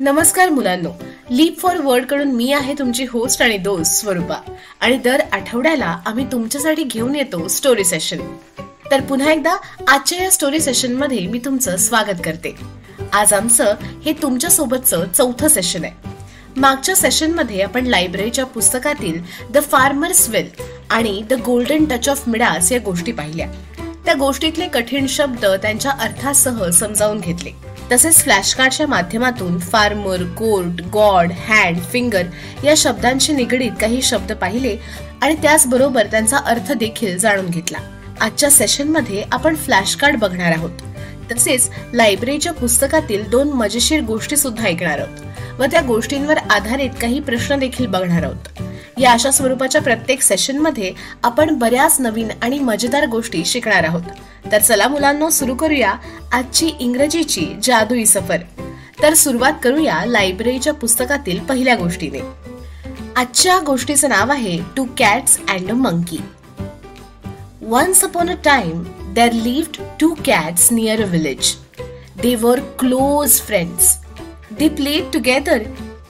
नमस्कार मुलांनो, leaf for word कडून मी आहे तुमची होस्ट आणि दोस्त स्वरूपा आणि दर आठवड्याला आम्ही तुमच्यासाठी घेऊन येतो स्टोरी सेशन. तर पुन्हा एकदा आजच्या या स्टोरी सेशन मध्ये मी तुमचं स्वागत करते. आज आमचं हे तुमच्या सोबतचं चौथं सेशन आहे. मागच्या सेशन मध्ये आपण लायब्ररीच्या पुस्तकातील द फार्मर्स वेल आणि the golden touch of Midas या गोष्टी पाहिल्या. त्या गोष्टीतले कठीण शब्द त्यांच्या अर्थासह समजावून घेतले. तसेच फ्लॅशकार्डच्या माध्यमातून farmer, court, God, hand, finger या शब्दांशी निगडीत काही शब्द पाहिले आणि त्याचबरोबर त्यांचा अर्थ देखील जाणून घेतला. आजच्या सेशन मध्ये आपण फ्लॅशकार्ड बघणार आहोत. तसेच लायब्ररीच्या पुस्तकातील 2 मजेशीर गोष्टी सुद्धा ऐकणार आहोत व त्या गोष्टींवर आधारित काही प्रश्न देखील बघणार आहोत. या अशा स्वरूपाच्या प्रत्येक सेशन मध्ये आपण बऱ्याच नवीन आणि मजेदार गोष्टी शिकणार आहोत. तर चला मुलांनो, सुरू करूया आजची इंग्रजीची जादुई सफर. तर सुरुवात करूया लायब्ररीच्या पुस्तकातील पहिल्या गोष्टीने. आजच्या गोष्टीचं नाव आहे two cats and a monkey. Once upon a time, there lived 2 cats near a village. They were close friends. They played together,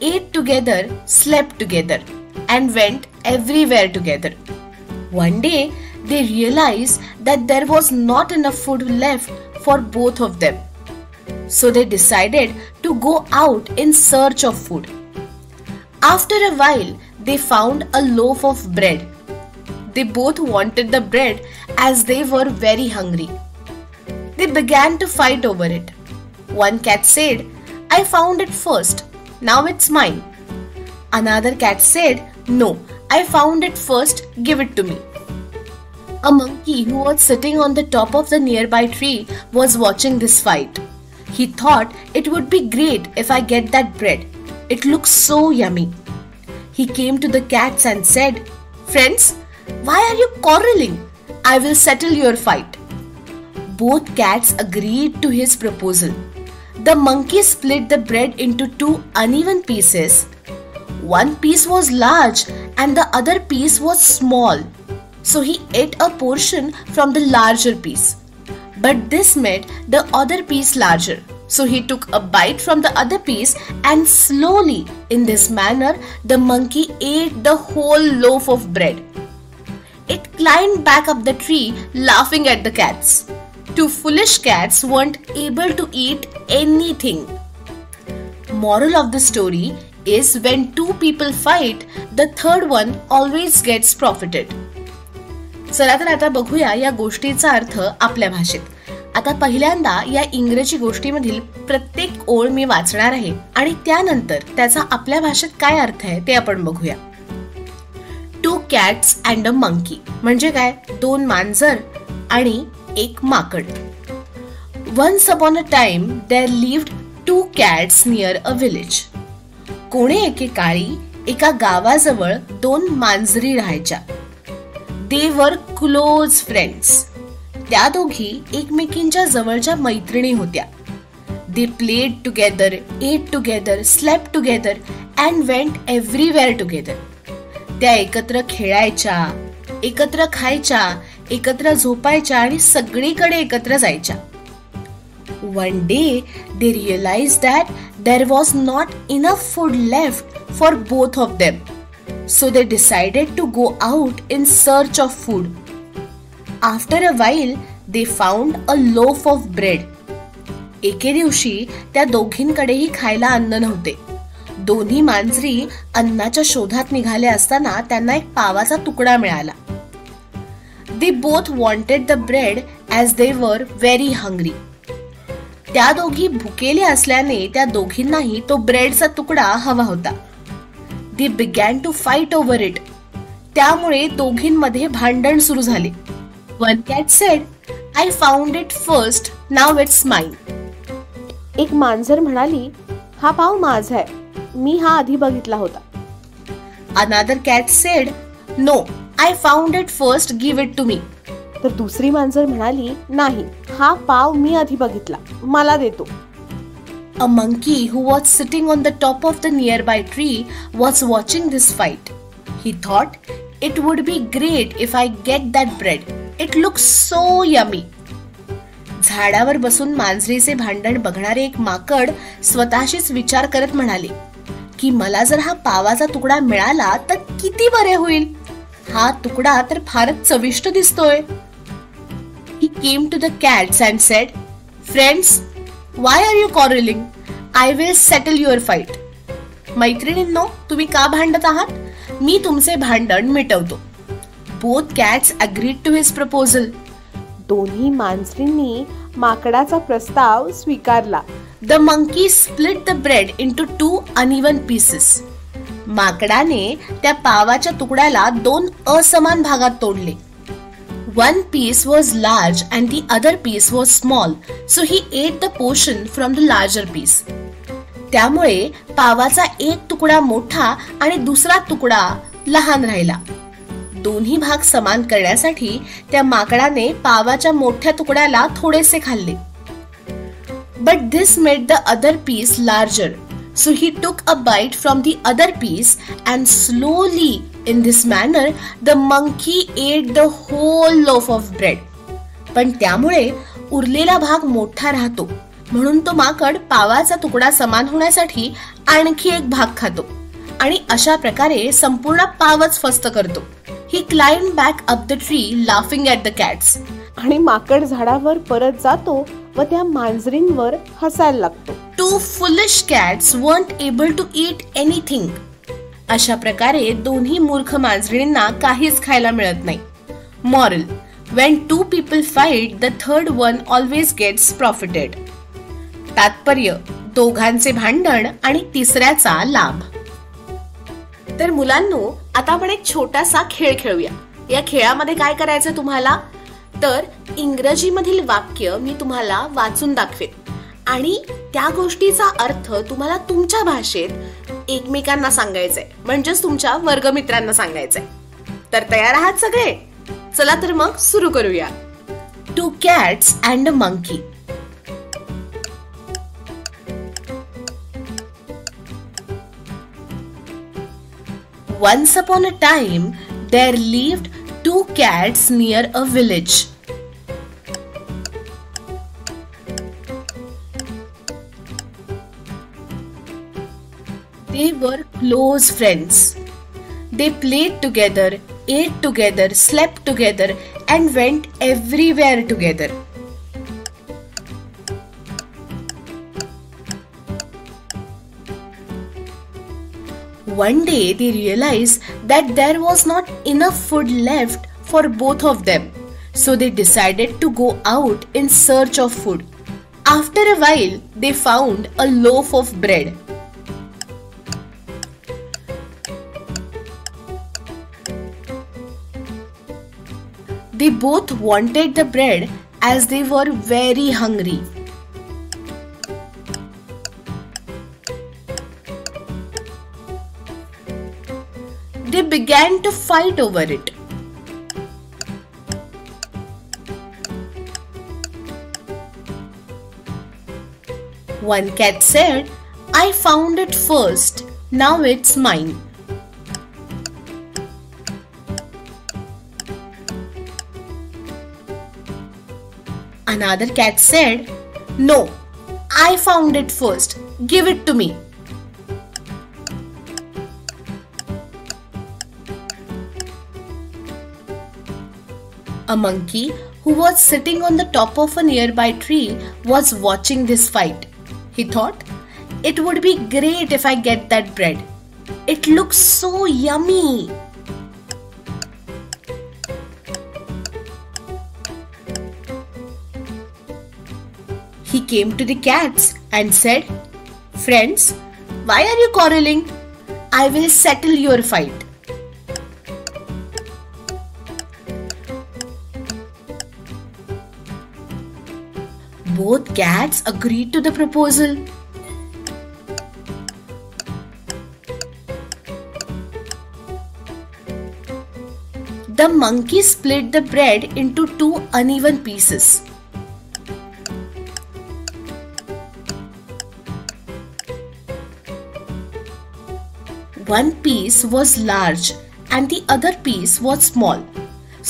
ate together, slept together, and went everywhere together. One day, they realized that there was not enough food left for both of them. So they decided to go out in search of food. After a while, they found a loaf of bread. They both wanted the bread as they were very hungry. They began to fight over it. One cat said, "I found it first. Now it's mine." Another cat said, "No, I found it first. Give it to me." A monkey who was sitting on the top of the nearby tree was watching this fight. He thought it would be great if I get that bread. It looks so yummy. He came to the cats and said, "Friends, why are you quarreling? I will settle your fight." Both cats agreed to his proposal. The monkey split the bread into 2 uneven pieces. One piece was large and the other piece was small. So he ate a portion from the larger piece. But this made the other piece larger. So he took a bite from the other piece and slowly, in this manner, the monkey ate the whole loaf of bread. It climbed back up the tree, laughing at the cats. 2 foolish cats weren't able to eat anything. Moral of the story is when 2 people fight, the third one always gets profited. चला तर आता बघूया या गोष्टीचा अर्थ आपल्या भाषेत. आता पहिल्यांदा या इंग्रजी गोष्टीमधील प्रत्येक ओळ मी वाचणार आहे आणि त्यानंतर त्याचा आपल्या भाषेत काय अर्थ आहे ते आपण बघूया. 2 cats and a monkey म्हणजे काय? 2 मांजर आणि 1 माकड. Once upon a time there lived 2 cats near a village. कोणे एकेकाळी एका गावाजवळ 2 मांजरी राहायच्या. They were close friends. त्या दोघी एकमेकींच्या जवळच्या मैत्रिणी होत्या. They played together, ate together, slept together, and went everywhere together. त्या एकत्र खेळायच्या, एकत्र खायच्या, एकत्र झोपायच्या आणि सगळीकडे एकत्र जायच्या. One day they realized that there was not enough food left for both of them. So they decided to go out in search of food. After a while, they found a loaf of bread. एके दिवशी त्या दोघींकडेही खायला अन्न नव्हते. दोन्ही मांजरी अन्नाच्या शोधात निघाल्या असताना त्यांना एक पावाचा तुकडा मिळाला. They both wanted the bread as they were very hungry. त्या दोघी भुकेल्या असल्याने त्या दोघींनाही तो ब्रेडचा तुकडा हवा होता. They began to fight over it. त्यामुळे दोघींमध्ये भांडण सुरू झाले. One cat said, "I found it first. Now it's mine." एक मांजर म्हणाली, "हा पाव माझा आहे. मी हा आधी बघितला होता." Another cat said, "No, I found it first. Give it to me." तर दुसरी मांजर म्हणाली, "नाही, हा पाव मी आधी बघितला. मला देतो." A monkey who was sitting on the top of the nearby tree was watching this fight. He thought, "It would be great if I get that bread. It looks so yummy." झाडावर बसून मांजरीचे भांडण बघणारे एक माकड स्वतःशीच विचार करत म्हणाले की मला जर हा पावाचा तुकडा मिळाला तर किती बरे होईल. हा तुकडा तर फारच चविष्ट दिसतोय. He came to the cats and said, "Friends, why are you quarreling? I will settle your fight." मैत्रिणींनो, तुम्ही का भांडत आहात? मी तुमचे भांडण मिटवतो. Both cats agreed to his proposal. दोन्ही मांजरींनी माकडाचा प्रस्ताव स्वीकारला. The monkey split the bread into 2 uneven pieces. माकडाने त्या पावाच्या तुकड्याला 2 असमान भागात तोडले. One piece was large and the other piece was small, so he ate the portion from the larger piece. त्यामुळे पावाचा एक तुकडा मोठा आणि दुसरा तुकडा लहान राहिला. दोन्ही भाग समान करण्यासाठी त्या माकडाने पावाच्या मोठ्या तुकड्याला थोडेसे खाल्ले. But this made the other piece larger, so he took a bite from the other piece and slowly, in this manner, the monkey ate the whole loaf of bread. पण त्यामुळे उरलेला भाग मोठा राहतो, म्हणून तो माकड पावाचा तुकडा समान होण्यासाठी आणखी एक भाग खातो आणि अशा प्रकारे संपूर्ण पावच फस्त करतो. He climbed back up the tree laughing at the cats. आणि माकड झाडावर परत जातो व त्या मांजरींवर हसायला लागतो. Two foolish cats weren't able to eat anything. अशा प्रकारे दोन्ही मूर्ख मांजरींना काहीच खायला मिळत नाही. Moral: when two people fight, the third one always gets profited. तात्पर्य: दोघांचे भांडण आणि तिसऱ्याचा लाभ. तर मुलांनो, आता आपण एक छोटासा खेळ खेळूया. या खेळामध्ये काय करायचं तुम्हाला, तर इंग्रजीमधील वाक्य मी तुम्हाला वाचून दाखवेन आणि त्या गोष्टीचा अर्थ तुम्हाला तुमच्या भाषेत एकमेकांना सांगायचंय, म्हणजेच तुमच्या वर्गमित्रांना सांगायचंय. तर तयार आहात सगळे? चला तर मग सुरू करूया. 2 cats and a monkey. Once upon a time, there lived 2 cats near a village. They were close friends. They played together, ate together, slept together, and went everywhere together. One day they realized that there was not enough food left for both of them, so they decided to go out in search of food. After a while, they found a loaf of bread. They both wanted the bread as they were very hungry. They began to fight over it. One cat said, "I found it first, now it's mine." Another cat said, "No, I found it first, give it to me." A monkey who was sitting on the top of a nearby tree was watching this fight. He thought, "It would be great if I get that bread. It looks so yummy." He came to the cats and said, "Friends, why are you quarreling? I will settle your fight." Both cats agreed to the proposal. The monkey split the bread into 2 uneven pieces. One piece was large and the other piece was small,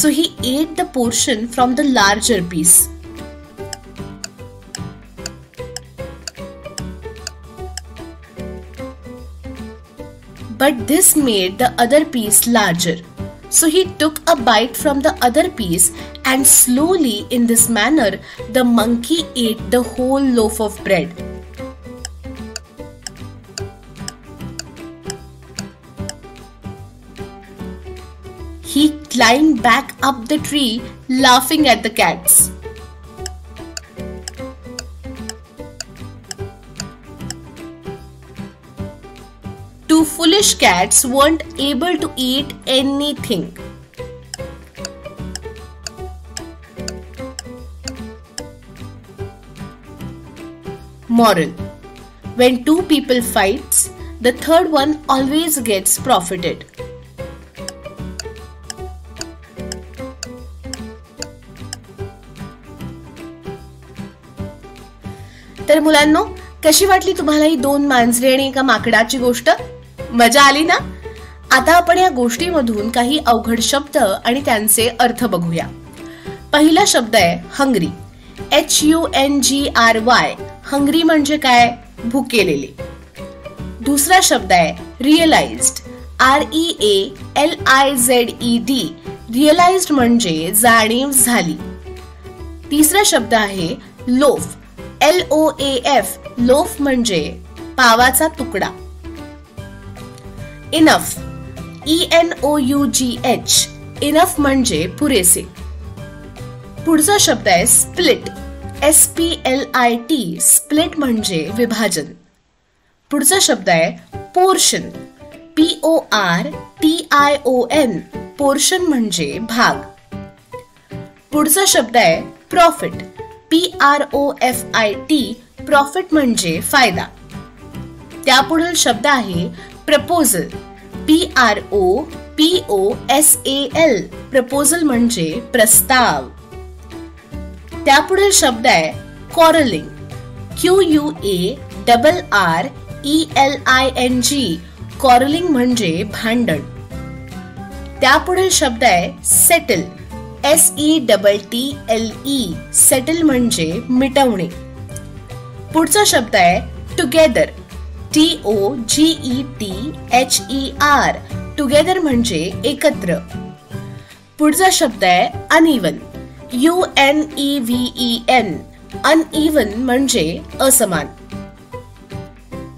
so he ate the portion from the larger piece. but this made the other piece larger. So he took a bite from the other piece, and slowly, in this manner, the monkey ate the whole loaf of bread. He climbed back up the tree, laughing at the cats. Two foolish cats weren't able to eat anything. Moral: when two people fights, the third one always gets profited. तर मुलांनो, कशी वाटली तुम्हाला ही दोन मांजरे आणि एका माकडाची गोष्ट? मजा आली ना? आता आपण या गोष्टीमधून काही अवघड शब्द आणि त्यांचे अर्थ बघूया. पहिला शब्द आहे हंग्री. HUNGRY. हंग्री म्हणजे काय? भुकेलेले. दुसरा शब्द आहे रिअलाइज्ड. REALIZED. रिअलाइज्ड म्हणजे जाणीव झाली. तिसरा शब्द आहे लोफ. LOAF. लोफ म्हणजे पावाचा तुकडा. इनफ. ENOUGH. इनफ म्हणजे पुरेसे. पुढचा शब्द आहे स्प्लिट. SPLIT. स्प्लिट म्हणजे विभाजन. पुढचा शब्द आहे पोर्शन. PORTION. पोर्शन म्हणजे भाग. पुढचा शब्द आहे प्रॉफिट. PROFIT. प्रॉफिट म्हणजे फायदा. त्यापुढील शब्द आहे प्रपोजल. PROPOSAL. प्रपोजल म्हणजे प्रस्ताव. त्यापुढील शब्द आहे कॉरलिंग. QUARRELING. कॉरलिंग म्हणजे भांडण. त्यापुढील शब्द आहे सेटल. SETTLE. सेटल म्हणजे मिटवणे. पुढचा शब्द आहे टुगेदर. TOGETHER. टुगेदर म्हणजे एकत्र. पुढचा शब्द आहे अनइवन. UNEVEN. अनइवन म्हणजे असमान.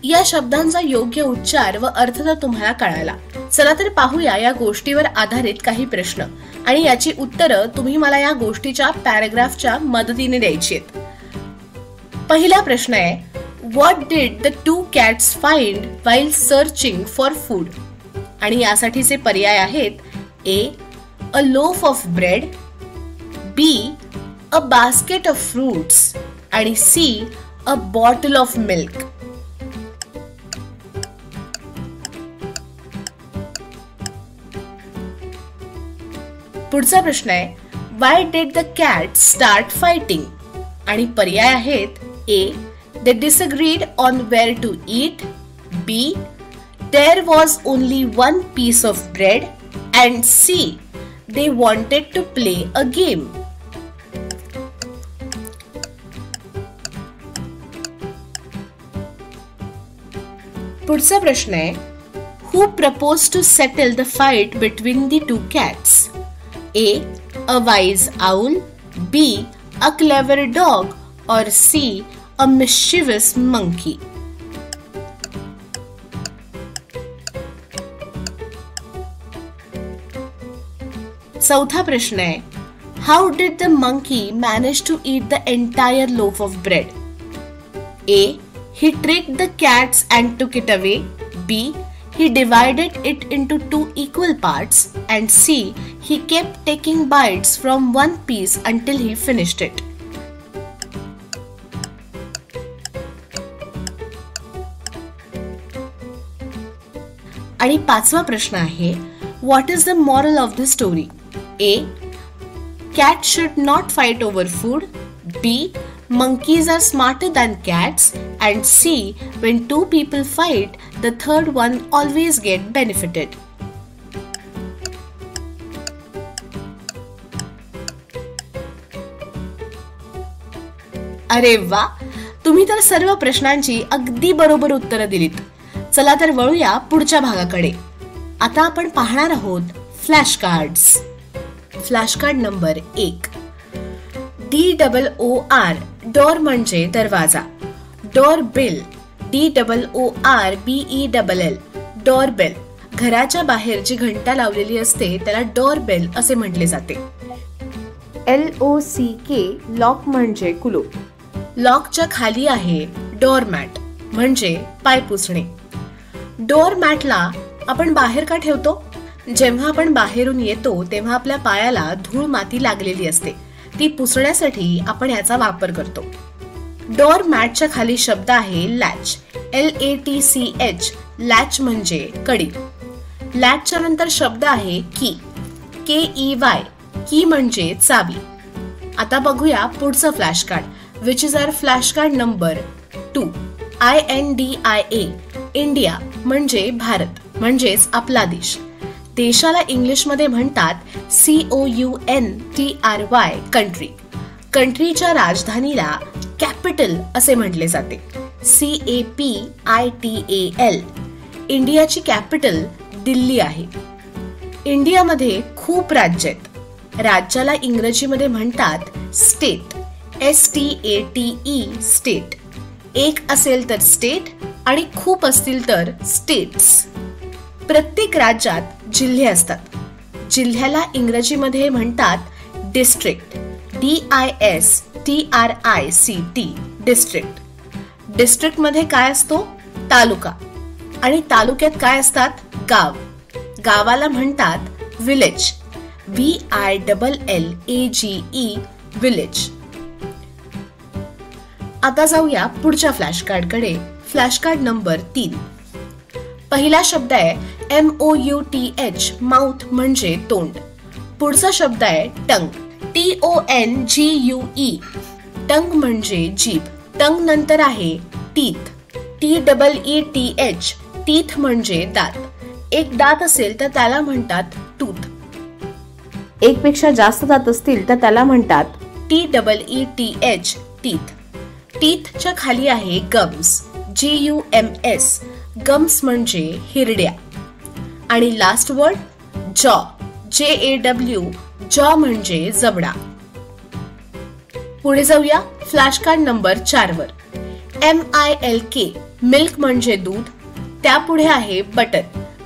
या शब्दांचा योग्य उच्चार व अर्थ तर तुम्हाला कळाला. चला तर पाहूया या गोष्टीवर आधारित काही प्रश्न आणि याची उत्तरं तुम्ही मला या गोष्टीच्या पॅराग्राफच्या मदतीने द्यायची आहेत. पहिला प्रश्न आहे what did the two cats find while searching for food. आणि यासाठीचे पर्याय आहेत A. A loaf of bread. B. A basket of fruits. आणि C. A bottle of milk. पुढचा प्रश्न आहे why did the cat start fighting. आणि पर्याय आहेत A. They disagreed on where to eat. B. There was only one piece of bread. And C. They wanted to play a game. पुढचा प्रश्न आहे Who proposed to settle the fight between the two cats? A. A wise owl. B. A clever dog. Or C. A mischievous monkey. चौथा प्रश्न आहे How did the monkey manage to eat the entire loaf of bread? A. He tricked the cats and took it away. B. He divided it into two equal parts. And C. He kept taking bites from one piece until he finished it. आणि पाचवा प्रश्न आहे What is the moral of the story? A. Cats should not fight over food. B. Monkeys are smarter than cats. And C. When two people fight, the third one always get benefited. अरे वा, तुम्ही तर सर्व प्रश्नांची अगदी बरोबर उत्तरं दिलीत. चला तर वळूया पुढच्या भागाकडे. आता आपण पाहणार आहोत flash cards. Flash card number 1. DOOR door म्हणजे दरवाजा. Door bell DOORBELL doorbell. घराच्या बाहेर जी घंटा लावलेली असते त्याला डोरबेल असे म्हटले जाते. LOCK लॉक म्हणजे कुलूप. लॉकच्या खाली आहे डोरमॅट म्हणजे पाय पुसणे. डोरमॅटला आपण बाहेर का ठेवतो? जेव्हा आपण बाहेरून येतो तेव्हा आपल्या पायाला धूळ माती लागलेली असते, ती पुसण्यासाठी आपण याचा वापर करतो. डोरमॅटच्या खाली शब्द आहे लॅच. LATCH लॅच म्हणजे कडी. लॅचच्या नंतर शब्द आहे की. KEY की म्हणजे चावी. आता बघूया पुढचं flash card, which is our flash card number 2. INDIA India म्हणजे भारत म्हणजेच आपला देश. देशाला इंग्लिशमध्ये म्हणतात COUNTRY कंट्री. कंट्रीच्या राजधानीला कॅपिटल असे म्हटले जाते. CAPITAL. इंडियाची कॅपिटल दिल्ली आहे. इंडियामध्ये खूप राज्य आहेत. राज्याला इंग्रजीमध्ये म्हणतात स्टेट. STATE state. एक असेल तर स्टेट आणि खूप असतील तर स्टेट्स. प्रत्येक राज्यात जिल्हे असतात. जिल्ह्याला इंग्रजीमध्ये म्हणतात डिस्ट्रिक्ट. DISTRICT district. डिस्ट्रिक्ट मध्ये काय असतो? तालुका. आणि तालुक्यात काय असतात? गाव. गावाला म्हणतात विलेज. VILLAGE village. आता जाऊया पुढच्या फ्लॅश कार्ड कडे. Flash card number 3. पहिला शब्द आहे MOUTH माउथ म्हणजे तोंड. पुढचा शब्द आहे टंग. TONGUE टंग म्हणजे जीभ. टंग नंतर आहे टीथ. TEETH टीथ म्हणजे दात. एक दात असेल तर त्याला म्हणतात टूथ. एक पेक्षा जास्त दात असतील तर त्याला म्हणतात TEETH टीथ. टीथच्या खाली आहे गम्स. GUMS गम्स म्हणजे हिरड्या. आणि लास्ट वर्ड जॉ. JAW जॉ म्हणजे जबडा. पुढे जाऊया फ्लॅश कार्ड नंबर 4 वर. MILK मिल्क म्हणजे दूध. त्यापुढे आहे बटर.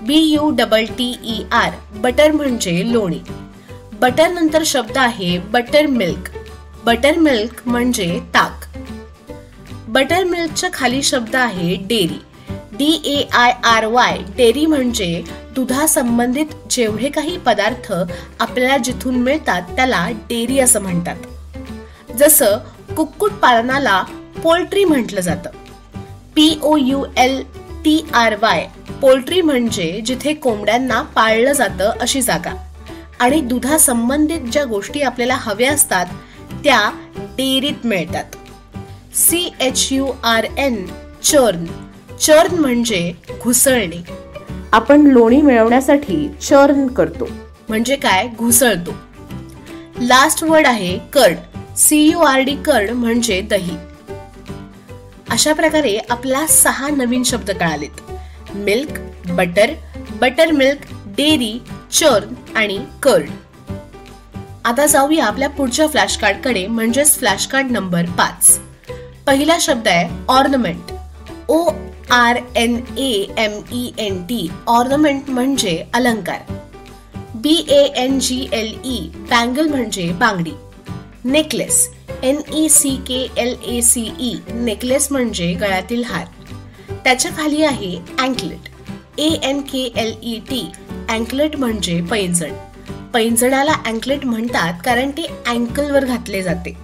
BUTTER बटर म्हणजे लोणी. बटर नंतर शब्द आहे बटर मिल्क. बटर मिल्क म्हणजे ताक. बटर मिल्कच्या खाली शब्द आहे डेअरी. DAIRY डेअरी म्हणजे दुधासंबंधित जेवढे काही पदार्थ आपल्याला जिथून मिळतात त्याला डेअरी असं म्हणतात. जसं कुक्कुट पालनाला पोल्ट्री म्हटलं जातं. POULTRY पोल्ट्री म्हणजे जिथे कोंबड्यांना पाळलं जातं अशी जागा. आणि दुधासंबंधित ज्या गोष्टी आपल्याला हव्या असतात त्या डेअरीत मिळतात. CHURN churn. चर्न म्हणजे घुसळणे. आपण लोणी मिळवण्यासाठी चर्न करतो. म्हणजे काय? घुसळतो. लास्ट वर्ड आहे कर्ड. CURD कर्ड म्हणजे दही. अशा प्रकारे आपल्याला 6 नवीन शब्द कळालेत. Milk, butter, butter milk, dairy, churn आणि कर्ड. आता जाऊया आपल्या पुढच्या फ्लॅश कार्ड कडे म्हणजेच फ्लॅश कार्ड नंबर 5. पहिला शब्द आहे ऑर्नमेंट. ORNAMENT ऑर्नमेंट म्हणजे अलंकार. BANGLE बँगल म्हणजे बांगडी. नेकलेस. NECKLACE नेकलेस म्हणजे गळ्यातील हार. त्याच्या खाली आहे अँकलेट. ANKLET अँकलेट म्हणजे पैंजण. पैंजणाला अँकलेट म्हणतात कारण ते अँकलवर घातले जाते.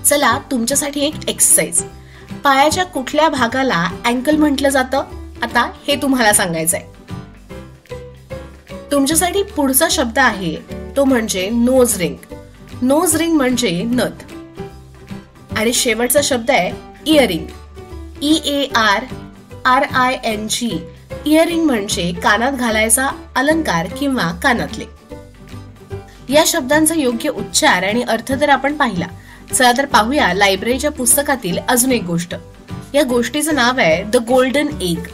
चला तुमच्यासाठी एक एक्सरसाइज. पायाच्या कुठल्या भागाला अँकल म्हटलं जातं आता हे तुम्हाला सांगायचंय. तुमच्यासाठी पुढचा शब्द आहे तो म्हणजे नोज रिंग. नोज रिंग म्हणजे नथ. आणि शेवटचा शब्द आहे इयरिंग. EARRING इयरिंग म्हणजे कानात घालायचा अलंकार किंवा कानातले. या शब्दांचा योग्य उच्चार आणि अर्थ तर आपण पाहिला. चला तर पाहूया लायब्ररीच्या पुस्तकातील अजून एक गोष्ट. या गोष्टीचं नाव आहे the golden egg.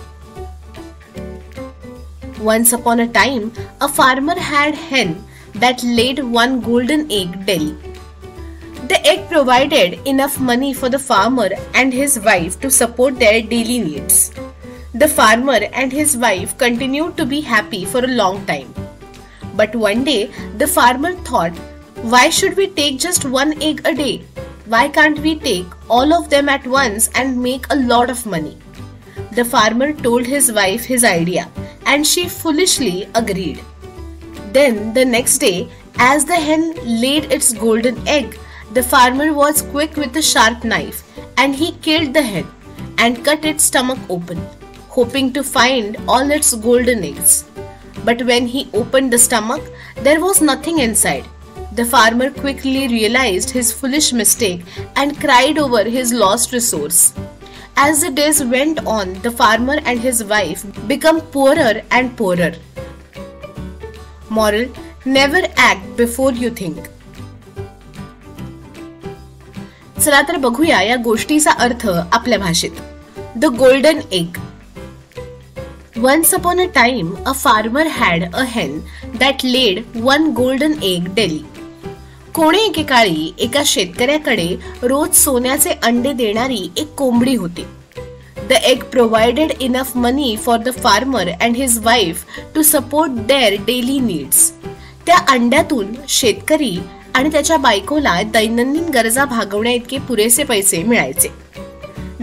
Once upon a time, a farmer had hen that laid one golden egg daily. The egg provided enough money for the farmer and his wife to support their daily needs. The farmer and his wife continued to be happy for a long time. But one day, the farmer thought, why should we take just one egg a day? Why can't we take all of them at once and make a lot of money? The farmer told his wife his idea, and she foolishly agreed. Then the next day, as the hen laid its golden egg, the farmer was quick with a sharp knife, and he killed the hen and cut its stomach open, hoping to find all its golden eggs. But when he opened the stomach, there was nothing inside. The farmer quickly realized his foolish mistake and cried over his lost resource. As the days went on, the farmer and his wife became poorer and poorer. Moral: never act before you think. चला तर बघूया या गोष्टीचा अर्थ आपल्या भाषेत. The golden egg. Once upon a time, a farmer had a hen that laid one golden egg daily. कोणे एकेकाळी एका शेतकऱ्याकडे रोज सोन्याचे अंडे देणारी एक कोंबडी होती. The egg provided enough money for the farmer and his wife to support their daily needs. त्या अंड्यातून शेतकरी आणि त्याच्या बायकोला दैनंदिन गरजा भागवण्या इतके पुरेसे पैसे मिळायचे.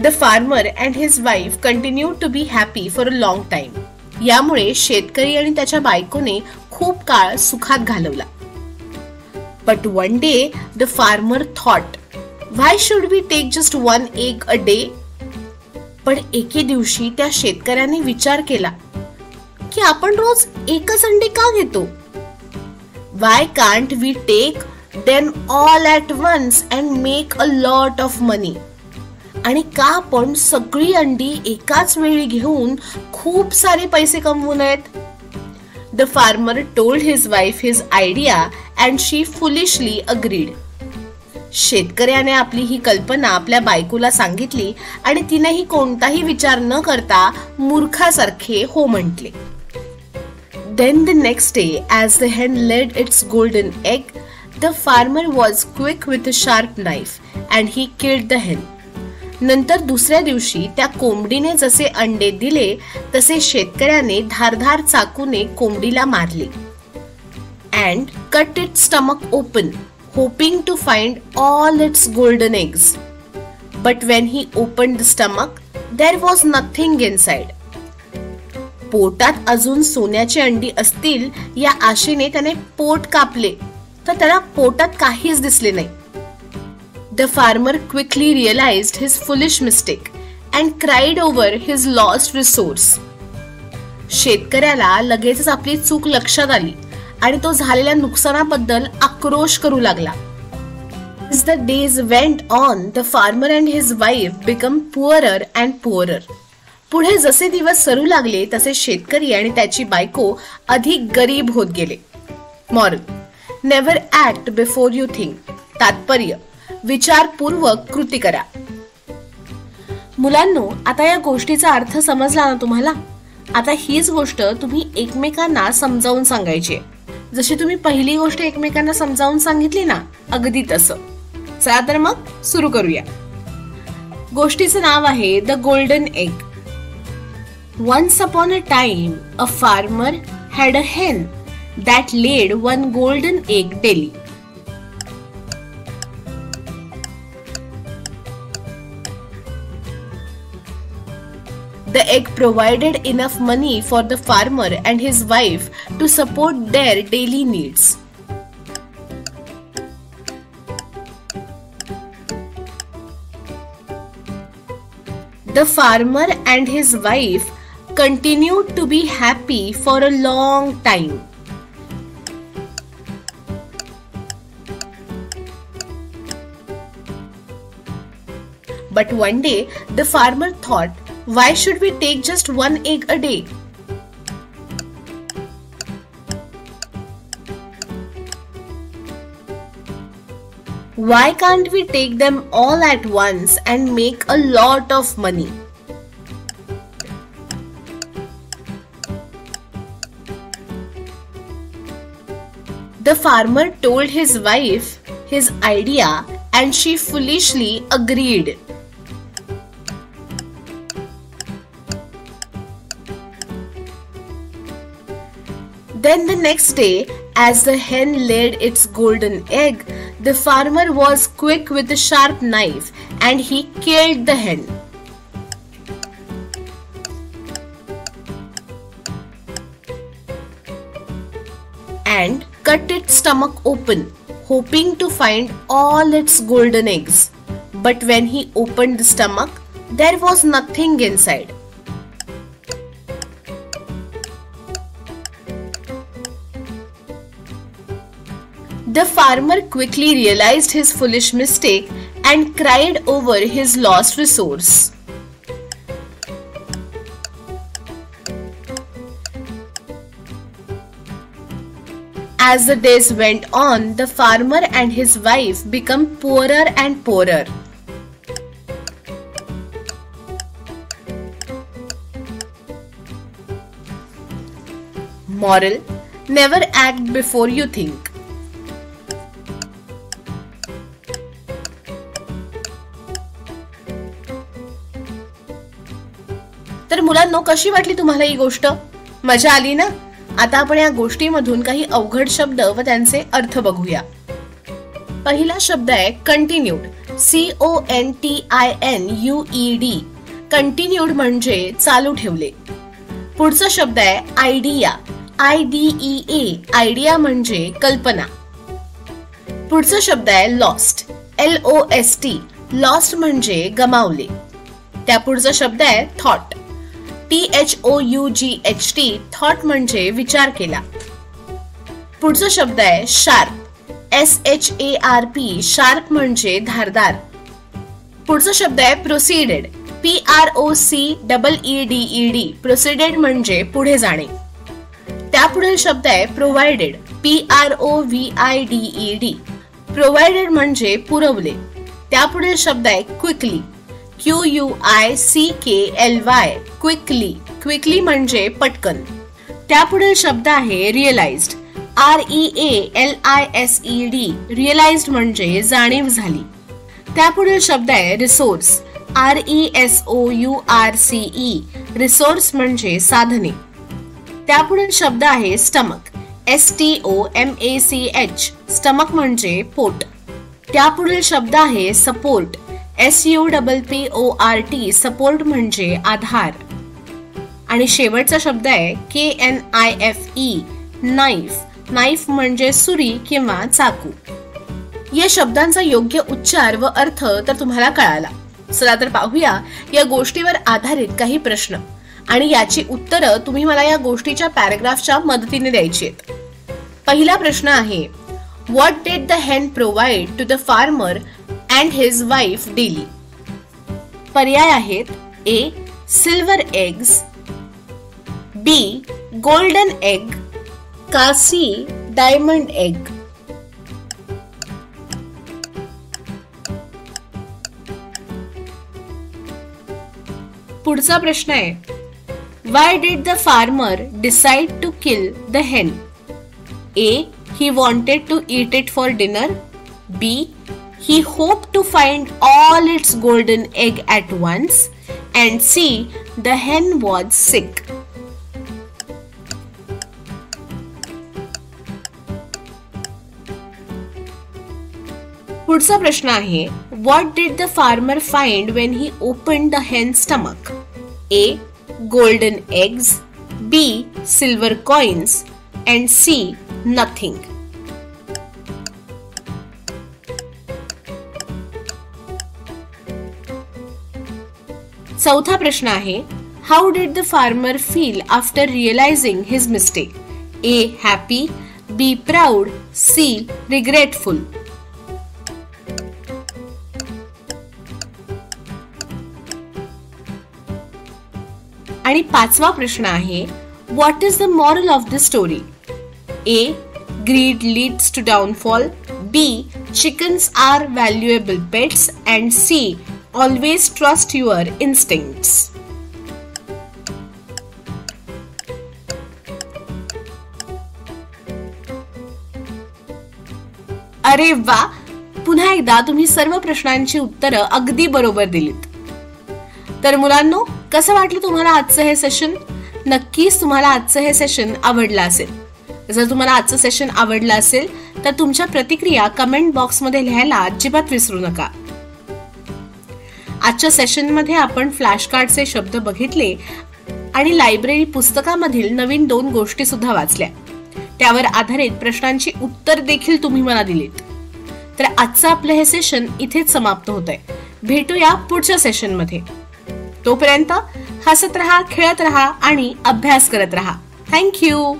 The farmer and his wife continued to be happy for a long time. यामुळे शेतकरी आणि त्याच्या बायकोने खूप काळ सुखात घालवला. But one day, the farmer thought, why should we take just one egg a day? पण एके दिवशी त्या शेतकऱ्याने विचार केला की आपण रोज एकच अंडे का घेतो? Why can't we take them all at once and make a lot of money? आणि का आपण सगळी अंडी एकाच वेळी घेऊन खूप सारे पैसे कमवू नयेत? The farmer told his wife his idea and she foolishly agreed. शेतकऱ्याने आपली ही कल्पना आपल्या बायकोला सांगितली आणि तिनेही कोणताही विचार न करता मूर्खासारखे हो म्हटले. Then the next day, as the hen laid its golden egg, the farmer was quick with a sharp knife and he killed the hen. नंतर दुसऱ्या दिवशी त्या कोंबडीने जसे अंडे दिले तसे शेतकऱ्याने धारधार चाकूने कोंबडीला मारले. And cut its stomach open, hoping to find all its golden eggs. But when he opened the stomach, there was nothing inside. पोटात अजून सोन्याची अंडी असतील या आशेने त्याने पोट कापले तर त्याला पोटात काहीच दिसले नाही. The farmer quickly realized his foolish mistake and cried over his lost resource. शेतकऱ्याला लगेचच आपली चूक लक्षात आली आणि तो झालेल्या नुकसानाबद्दल आक्रोश करू लागला. As the days went on, the farmer and his wife became poorer and poorer. पुढे जसे दिवस सरू लागले तसे शेतकरी आणि त्याची बायको अधिक गरीब होत गेले. Moral: never act before you think. तात्पर्य: विचारपूर्वक कृती करा. मुलांनो, आता या गोष्टीचा अर्थ समजला ना तुम्हाला? आता हीच गोष्ट तुम्ही एकमेकांना समजावून सांगायची आहे. जशी तुम्ही पहिली गोष्ट एकमेकांना समजावून सांगितली ना, अगदी तसं. चला तर मग सुरू करूया. गोष्टीचं नाव आहे the golden egg. Once upon a time, a farmer had a hen that laid one golden egg daily. The egg provided enough money for the farmer and his wife to support their daily needs. The farmer and his wife continued to be happy for a long time. But one day, the farmer thought, why should we take just one egg a day? Why can't we take them all at once and make a lot of money? The farmer told his wife his idea and she foolishly agreed. Then the next day, as the hen laid its golden egg, the farmer was quick with a sharp knife and he killed the hen. And cut its stomach open, hoping to find all its golden eggs. But when he opened the stomach, there was nothing inside. The farmer quickly realized his foolish mistake and cried over his lost resource. As the days went on, the farmer and his wife became poorer and poorer. Moral: never act before you think. तर मुलांनो, कशी वाटली तुम्हाला ही गोष्ट? मजा आली ना? आता आपण या गोष्टीमधून काही अवघड शब्द व त्यांचे अर्थ बघूया. पहिला शब्द आहे कंटिन्यूड. CONTINUED. कंटिन्यूड म्हणजे चालू ठेवले. पुढचा शब्द आहे आयडिया. IDEA. आयडिया म्हणजे कल्पना. पुढचा शब्द आहे लॉस्ट. LOST. लॉस्ट म्हणजे गमावले. त्यापुढचा शब्द आहे थॉट. THOUGHT. थॉट म्हणजे विचार केला. पुढचा शब्द आहे शार्प. SHARP. शार्प म्हणजे धारदार. पुढचा शब्द आहे प्रोसिडेड. PROCEEDED. प्रोसिडेड म्हणजे पुढे जाणे. त्यापुढील शब्द आहे प्रोव्हाइडेड. PROVIDED. प्रोव्हाइडेड म्हणजे पुरवले. त्यापुढील शब्द आहे क्विकली. QUICKLY. क्विकली. क्विकली म्हणजे पटकन. त्यापुढील शब्द आहे रिअलाइज्ड. REALISED. रिअलाइज्ड म्हणजे जाणीव झाली. त्यापुढील शब्द आहे रिसोर्स. RESOURCE. रिसोर्स म्हणजे साधने. त्यापुढील शब्द आहे स्टमक. STOMACH. स्टमक म्हणजे पोट. त्यापुढील शब्द आहे सपोर्ट. SUPPORT. सपोर्ट म्हणजे आधार. आणि शेवटचा शब्द आहे KNIFE. नाईफ. नाईफ म्हणजे सुरी किंवा चाकू. या शब्दांचा योग्य उच्चार व अर्थ तर तुम्हाला कळाला. चला तर पाहूया या गोष्टीवर आधारित काही प्रश्न आणि याची उत्तरं तुम्ही मला या गोष्टीच्या पॅराग्राफच्या मदतीने द्यायची आहेत. पहिला प्रश्न आहे, what did the hen provide to the farmer and his wife daily? पर्याय आहेत A. Silver eggs, B. Golden egg, का C. Diamond egg. पुढचा प्रश्न आहे, Why did the farmer decide to kill the hen? A. He wanted to eat it for dinner. B. He hoped to find all its golden egg at once. And C. The hen was sick. पुढचा प्रश्न आहे, What did the farmer find when he opened the hen's stomach? A. Golden eggs, B. Silver coins, and C. Nothing. चौथा प्रश्न आहे, How did the farmer feel after realizing his mistake? A. Happy, B. Proud, C. Regretful. आणि पाचवा प्रश्न आहे, What is the moral of the story? A. Greed leads to downfall, B. chickens are valuable pets, and C. always trust your instincts. अरे वा, पुन्हा एकदा तुम्ही सर्व प्रश्नांची उत्तरं अगदी बरोबर दिलीत. तर मुलांनो, कसं वाटलं तुम्हाला आजचं हे सेशन? नक्कीच तुम्हाला आजचं हे सेशन आवडलं असेल. जर तुम्हाला आजचं सेशन आवडलं असेल तर तुमच्या प्रतिक्रिया कमेंट बॉक्समध्ये लिहायला अजिबात विसरू नका. आजच्या सेशनमध्ये आपण फ्लॅश कार्डचे शब्द बघितले आणि लायब्ररी पुस्तकामधील नवीन 2 गोष्टी सुद्धा वाचल्या. त्यावर आधारित प्रश्नांची उत्तर देखील तुम्ही मला दिलीत. तर आजचं आपलं हे सेशन इथेच समाप्त होतंय. भेटूया पुढच्या सेशनमध्ये. तोपर्यंत हसत रहा, खेळत रहा आणि अभ्यास करत रहा. थँक्यू.